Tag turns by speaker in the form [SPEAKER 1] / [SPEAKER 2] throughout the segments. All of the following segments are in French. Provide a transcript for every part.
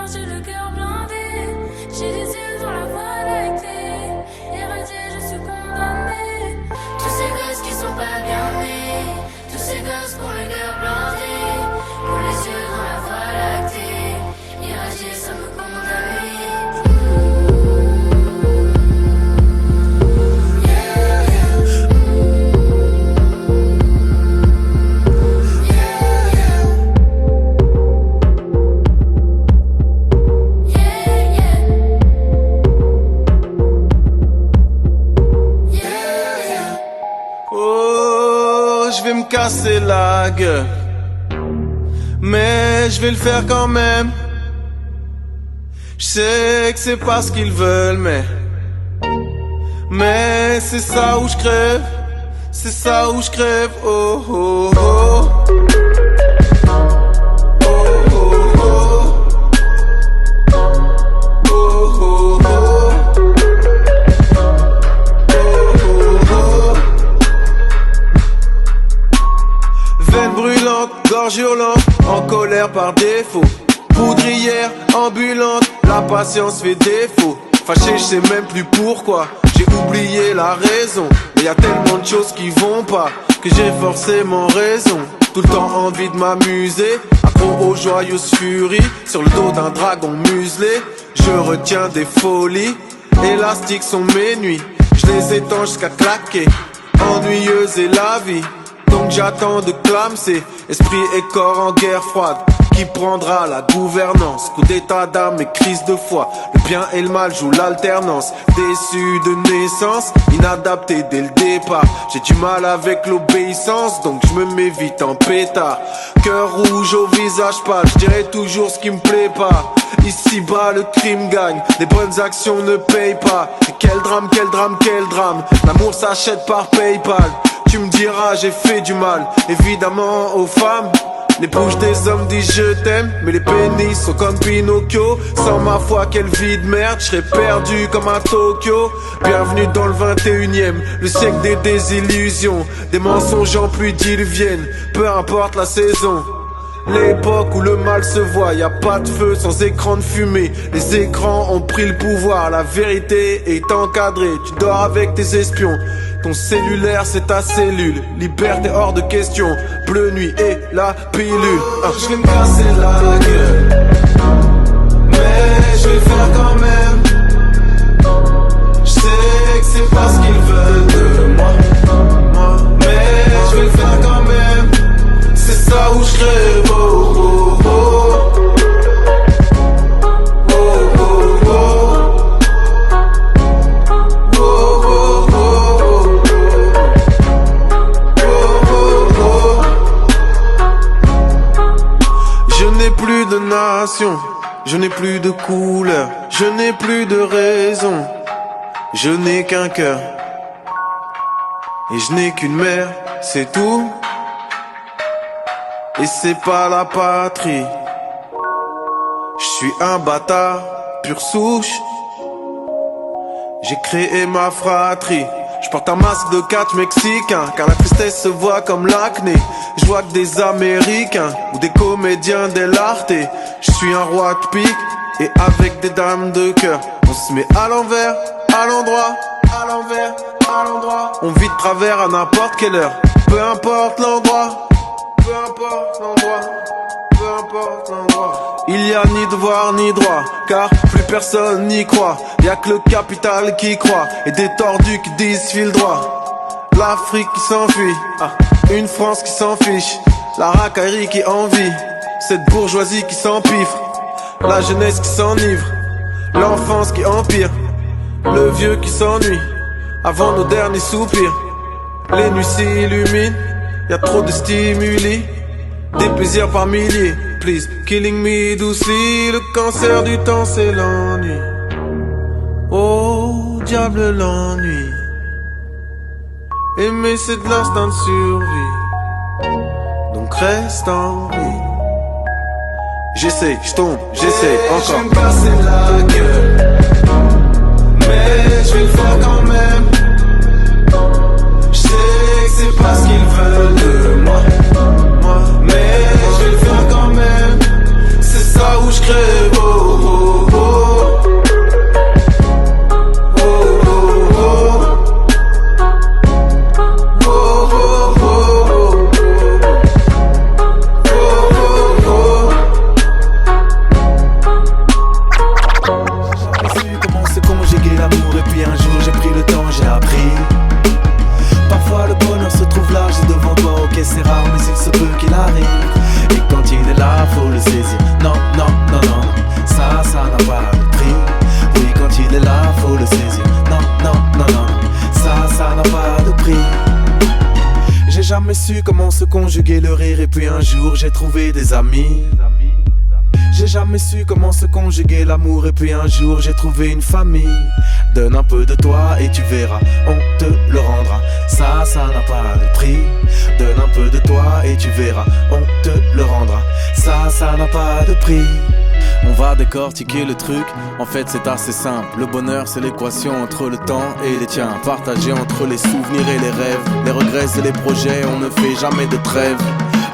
[SPEAKER 1] soir j'ai le cœur blindé. J'ai les yeux dans la voie lactée. Irradié, je suis condamné. Tous ces gosses qui sont pas bien nés. Tous ces gosses qui ont le cœur blindé. Pour les yeux dans la voie lactée. Irradié, ça me condamne.
[SPEAKER 2] Je vais me casser la gueule, mais je vais le faire quand même. Je sais que c'est pas ce qu'ils veulent, mais c'est ça où je crève, c'est ça où je crève. Oh oh oh. Gorge hurlante, en colère par défaut. Poudrière ambulante, la patience fait défaut. Fâché, je sais même plus pourquoi. J'ai oublié la raison. Mais y a tellement de choses qui vont pas que j'ai forcément raison. Tout le temps envie de m'amuser, accro aux joyeuses furies. Sur le dos d'un dragon muselé, je retiens des folies. Élastiques sont mes nuits, je les étends jusqu'à claquer. Ennuyeuse est la vie, donc j'attends de clamser. Esprit et corps en guerre froide, qui prendra la gouvernance? Coup d'état d'âme et crise de foi, le bien et le mal jouent l'alternance. Déçu de naissance, inadapté dès le départ. J'ai du mal avec l'obéissance, donc je me mets vite en pétard. Cœur rouge au visage pâle, je dirais toujours ce qui me plaît pas. Ici bas le crime gagne, les bonnes actions ne payent pas. Et quel drame, quel drame, quel drame. L'amour s'achète par Paypal. Tu me diras j'ai fait du mal, évidemment aux femmes. Les bouches des hommes disent je t'aime, mais les pénis sont comme Pinocchio. Sans ma foi quelle vie de merde, je serais perdu comme à Tokyo. Bienvenue dans le 21ème, le siècle des désillusions. Des mensonges en pluie diluvienne, peu importe la saison. L'époque où le mal se voit, y a pas de feu sans écran de fumée. Les écrans ont pris le pouvoir, la vérité est encadrée. Tu dors avec tes espions, ton cellulaire c'est ta cellule. Liberté hors de question, bleu nuit et la pilule. Je vais me casser la gueule, mais je vais le faire quand même. Je sais que c'est pas ce qu'ils veulent de moi, mais je vais le faire quand même. C'est ça où je rêve. Je n'ai plus de nation, je n'ai plus de couleur, je n'ai plus de raison. Je n'ai qu'un cœur et je n'ai qu'une mère, c'est tout. Et c'est pas la patrie. Je suis un bâtard, pure souche. J'ai créé ma fratrie. Je porte un masque de catch mexicain, car la tristesse se voit comme l'acné. Je vois que des Américains ou des comédiens dell'arte. Je suis un roi de pique et avec des dames de cœur. On se met à l'envers, à l'endroit, à l'envers, à l'endroit. On vit de travers à n'importe quelle heure, peu importe l'endroit. Peu importe l'endroit, peu importe l'endroit. Il y a ni devoir ni droit, car plus personne n'y croit. Y'a que le capital qui croit, et des tordus qui disent file droit. L'Afrique qui s'enfuit, une France qui s'en fiche. La racaillerie qui envie, cette bourgeoisie qui s'empiffre. La jeunesse qui s'enivre, l'enfance qui empire. Le vieux qui s'ennuie, avant nos derniers soupirs. Les nuits s'illuminent, y'a trop de stimuli, des plaisirs par milliers. Please, killing me doucely. Le cancer du temps c'est l'ennui. Oh, diable l'ennui. Aimer c'est de l'instinct de survie, donc reste en vie. J'essaie, j'tombe, j'essaie encore. Je vais me casser la gueule, mais je vais le faire quand même. Je sais que c'est pas ce qu'ils veulent de moi, mais je vais le faire quand même. C'est ça où je crève.
[SPEAKER 3] pas de prix. Oui, quand il est là, faut le saisir. Non, non, non, non, ça n'a pas de prix. J'ai jamais su comment se conjuguer le rire. Et puis un jour j'ai trouvé des amis. J'ai jamais su comment se conjuguer l'amour. Et puis un jour j'ai trouvé une famille. Donne un peu de toi et tu verras, on te le rendra. Ça n'a pas de prix. Donne un peu de toi et tu verras, on te le rendra. Ça n'a pas de prix. On va décortiquer le truc, en fait c'est assez simple. Le bonheur c'est l'équation entre le temps et les tiens. Partagé entre les souvenirs et les rêves, les regrets et les projets, on ne fait jamais de trêve.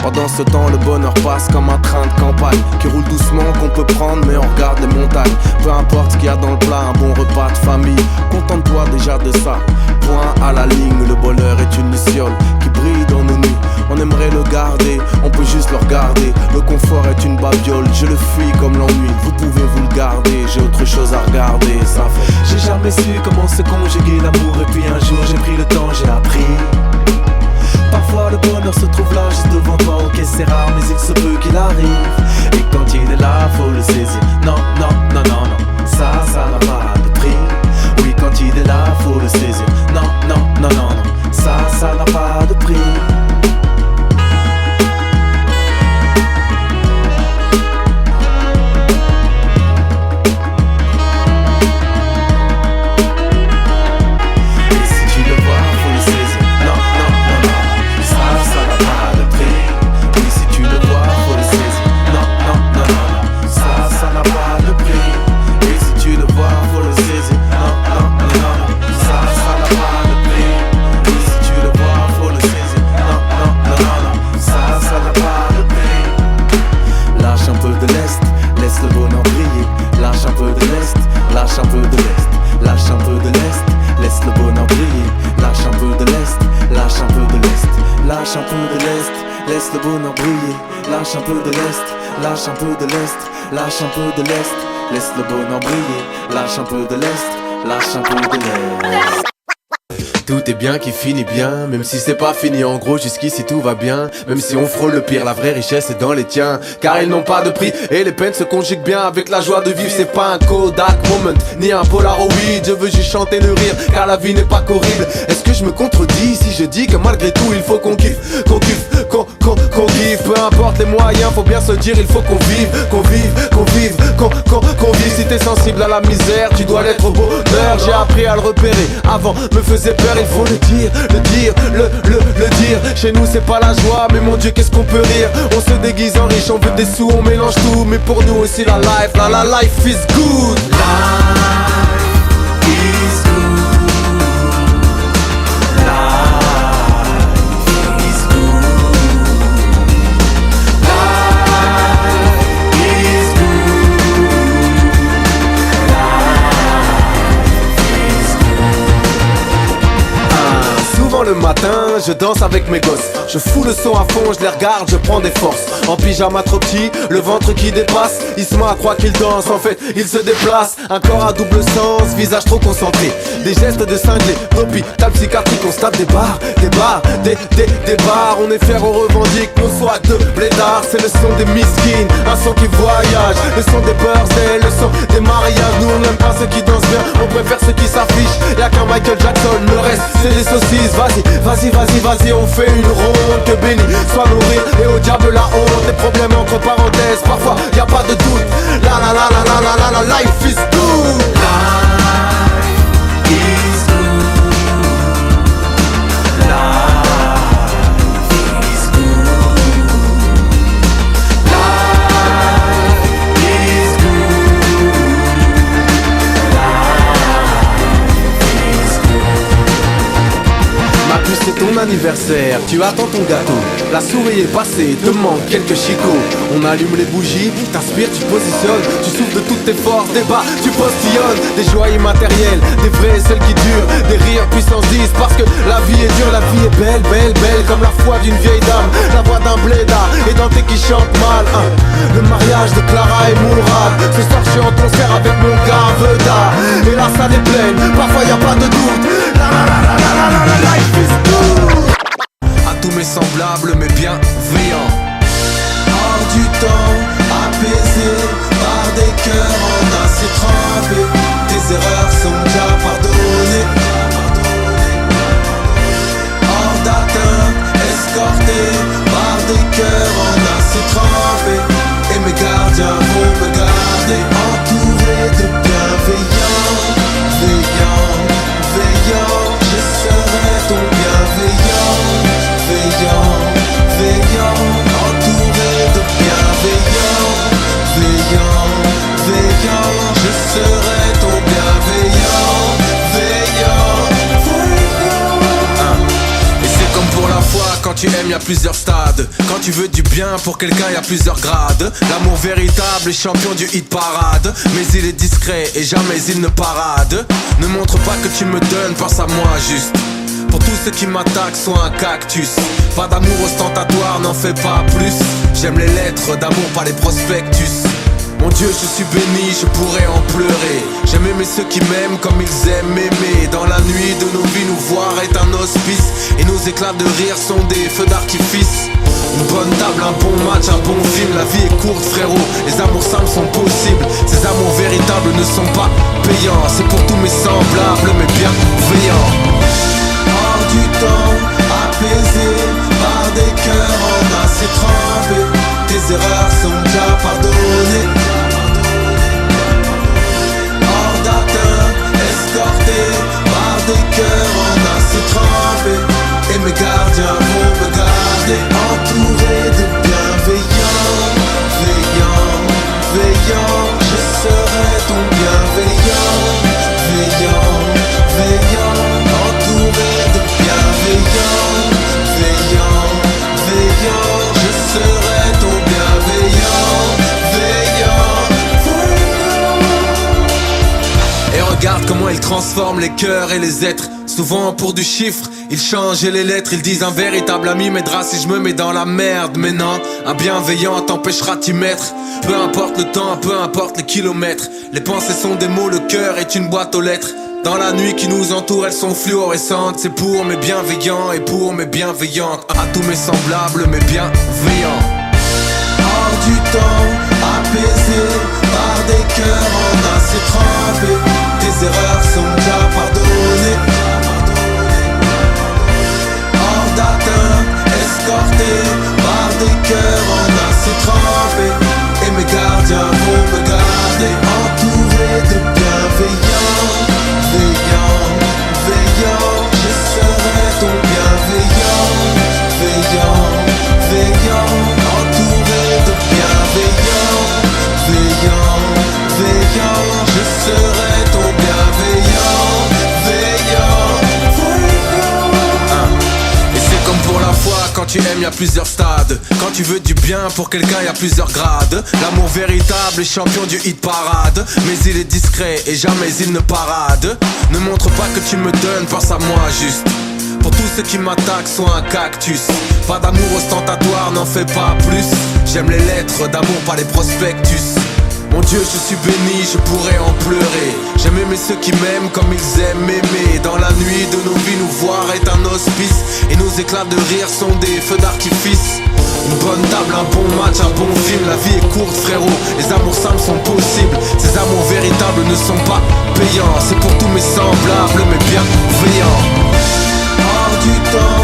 [SPEAKER 3] Pendant ce temps le bonheur passe comme un train de campagne qui roule doucement, qu'on peut prendre mais on regarde les montagnes. Peu importe ce qu'il y a dans le plat, un bon repas de famille. Contente-toi déjà de ça, point à la ligne. Le bonheur est une luciole qui brille dans nos nuits. On aimerait le garder, on peut juste le regarder. Le confort est une babiole, je le fuis comme l'ennui. Vous pouvez vous le garder, j'ai autre chose à regarder. Ça fait. J'ai jamais su comment se conjuguer l'amour. Et puis un jour j'ai pris le temps, j'ai appris. Parfois le bonheur se trouve là juste devant toi. Ok c'est rare mais il se peut qu'il arrive. Et quand il est là faut le saisir. Non, non, non, non, non, ça n'a pas de prix. Oui quand il est là faut le saisir. Non, non, non, non, non, ça n'a pas de prix. Lâche un peu de l'est, laisse le bonheur briller. Lâche un peu de l'est, lâche un peu de l'est, lâche un peu de l'est, laisse le bonheur briller. Lâche un peu de l'est, lâche un peu de l'est. Tout est bien qui finit bien, même si c'est pas fini. En gros jusqu'ici tout va bien, même si on frôle le pire. La vraie richesse est dans les tiens, car ils n'ont pas de prix. Et les peines se conjuguent bien avec la joie de vivre. C'est pas un Kodak moment, ni un Polaroid. Je veux juste chanter le rire, car la vie n'est pas qu'horrible. Est-ce que je me contredis si je dis que malgré tout il faut qu'on kiffe, qu'on kiffe, qu'on kiffe. Peu importe les moyens, faut bien se dire il faut qu'on vive, qu'on vive, qu'on vive, qu'on vive. Si t'es sensible à la misère, tu dois l'être au bonheur. J'ai appris à le repérer, avant me faisait peur. Il faut le dire, le dire, le dire. Chez nous c'est pas la joie, mais mon Dieu qu'est-ce qu'on peut rire. On se déguise en riche, on veut des sous, on mélange tout. Mais pour nous aussi la life is good. Life is good. Le matin, je danse avec mes gosses. Je fous le son à fond, je les regarde, je prends des forces. En pyjama trop petit, le ventre qui dépasse. Il se met à croire qu'il danse, en fait il se déplace. Un corps à double sens, visage trop concentré. Des gestes de cinglé, d'hôpital psychiatrique. On se tape des bars, des bars. On est fiers, on revendique nos swags de blédards. C'est le son des miskines, un son qui voyage. Le son des birthdays, le son des mariages. Nous on n'aime pas ceux qui dansent bien, on préfère ceux qui s'affichent. Y'a qu'un Michael Jackson, le reste c'est des saucisses. Vas-y, on fait une ronde. Que béni soit nos rires et au diable la honte. Des problèmes entre parenthèses, parfois y a pas de doute. La life is good. Life is good. C'est ton anniversaire, tu attends ton gâteau. La souris est passée, te manque quelques chicots. On allume les bougies, t'inspires, tu positionnes. Tu souffles de toutes tes forces, des bas, tu postillonnes. Des joies immatérielles, des vraies, celles qui durent. Des rires puissance 10, parce que la vie est dure. La vie est belle, belle, belle, comme la foi d'une vieille dame. La voix d'un blédard, et Dante qui chante mal, hein. Le mariage de Clara et Mourad. Ce soir je suis en concert avec mon gars Veda. Et là ça est pleine, parfois y a pas de doute. La life is good. À tous mes semblables mais bienveillants. Hors du temps, apaisé par des cœurs en acier.
[SPEAKER 2] tu aimes, y a plusieurs stades. Quand tu veux du bien pour quelqu'un, y a plusieurs grades. L'amour véritable est champion du hit parade. Mais il est discret et jamais il ne parade. Ne montre pas que tu me donnes, pense à moi juste. Pour tous ceux qui m'attaquent, sois un cactus. Pas d'amour ostentatoire, n'en fais pas plus. J'aime les lettres d'amour, pas les prospectus. Mon Dieu, je suis béni, je pourrais en pleurer. J'aime aimer ceux qui m'aiment comme ils aiment aimer. Dans la nuit de nos vies, nous voir est un hospice. Et nos éclats de rire sont des feux d'artifice. Une bonne table, un bon match, un bon film. La vie est courte, frérot, les amours simples sont possibles. Ces amours véritables ne sont pas payants. C'est pour tous mes semblables, mais bienveillants. Hors du temps, apaisé par des cœurs enlacés, trempés. Tes erreurs sont déjà pardonnées. Hors d'atteinte, escorté par des cœurs enlacés, trempés. Et mes gardiens vont me garder, entouré de bienveillants, veillants, veillants. Je serai ton bienveillant, veillant, veillant. Entouré de bienveillants, veillants, veillants. Je serai ton bienveillant, veillant, veillant. Et regarde comment il transforme les cœurs et les êtres. Souvent pour du chiffre, ils changent les lettres. Ils disent un véritable ami m'aidera si je me mets dans la merde. Mais non, un bienveillant t'empêchera d'y mettre. Peu importe le temps, peu importe les kilomètres. Les pensées sont des mots, le cœur est une boîte aux lettres. Dans la nuit qui nous entoure, elles sont fluorescentes. C'est pour mes bienveillants et pour mes bienveillantes. À tous mes semblables, mes bienveillants. Hors du temps, apaisé par des cœurs enlacés, trempés. Tes erreurs sont déjà pardonnées. Hors d'atteinte, escorté par des cœurs enlacés, trempés. Et mes gardiens vont me garder, entouré de bienveillants, veillants, veillants. Je serai ton bienveillant, veillant, veillant. Entouré de bienveillants, veillants, veillant. Je serai ton bienveillant, veillant, veillant. Et c'est comme pour la foi, quand tu aimes, y a plusieurs stades. Quand tu veux du bien pour quelqu'un, y a plusieurs grades. L'amour véritable est champion du hit parade. Mais il est discret et jamais il ne parade. Ne montre pas que tu me donnes, pense à moi juste. Pour tous ceux qui m'attaquent, sois un cactus. Pas d'amour ostentatoire, n'en fais pas plus. J'aime les lettres d'amour, pas les prospectus. Mon Dieu, je suis béni, je pourrais en pleurer. J'aime aimer ceux qui m'aiment comme ils aiment aimer. Dans la nuit de nos vies, nous voir est un hospice. Et nos éclats de rire sont des feux d'artifice. Une bonne table, un bon match, un bon film. La vie est courte, frérot, les amours simples sont possibles. Ces amours véritables ne sont pas payants. C'est pour tous mes semblables, mais bienveillants. Hors du temps,